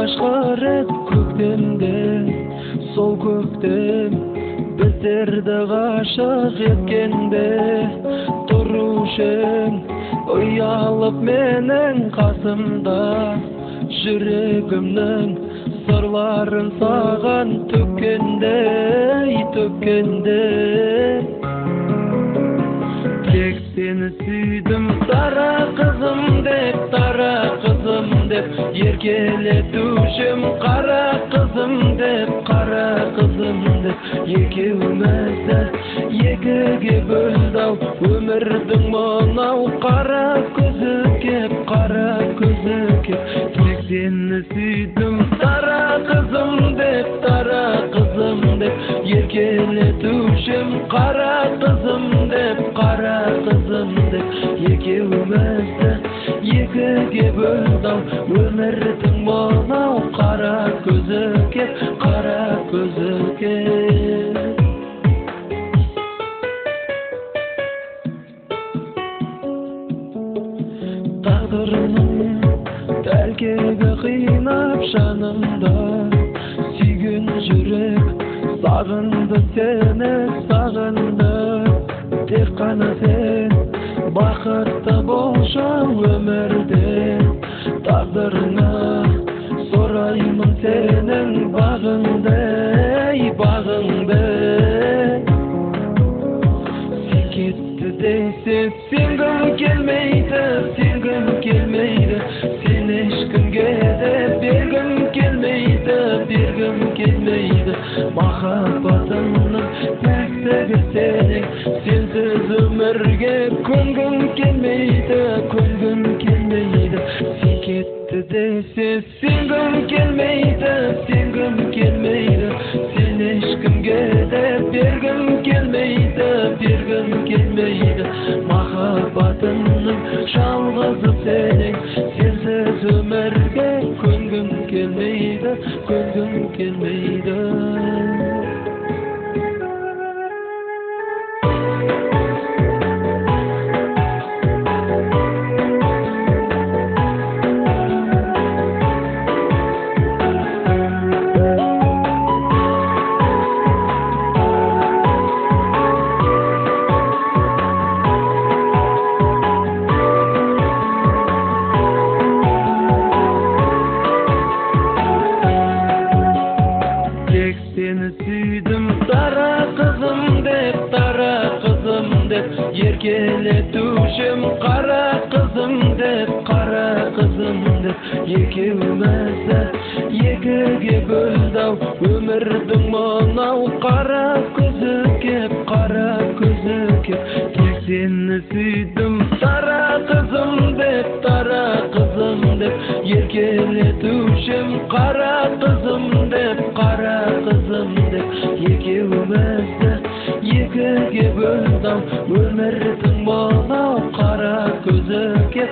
башкарып көктемден, сол көктем біздерді ғашық еткенде, тұрушың ұялып менің қасымда, жүрегімнің сырларын саған төккенде. Тек сені сүйдім, сара қызым деп, еркелетушім қара қызым деп, екеумізді екіге бөлді-ау өмірдің мынау қара көзі кеп. Тек сені сүйдім, сара қызым деп, еркелетушім қара қызым деп, екеумізді екіге бөлді-ау өмірдің мынау қара көзі кеп. Тағдырының тәлкегі қинап жанымда, сүйген жүрек сағынды сені, тек қана сен бақытты болшы өмірде. Тағдырыңа сұраймын сенің бағыңды. Сен кетті десе сенгім келмейді, сен ешкімге де бергім келмейді. Махаббатымның пәктігі сенің, сенсіз өмірге көнгім келмейді. Сен кетті десе сенгім келмейді, сен ешкімге де бергім келмейді. Махаббатымның жалғызы сенің, сенсіз өмірге көнгім келмейді. Сені сүйдім, сара қызым деп, еркелетушім қара қызым деп, екеумізді екіге бөлді-ау өмірдің мынау қара көзі кеп. Тек сені сүйдім, сара қызым деп, еркелетушім қара қызым деп, екеумізді екіге бөлді-ау өмірдің мынау қара көзі кеп.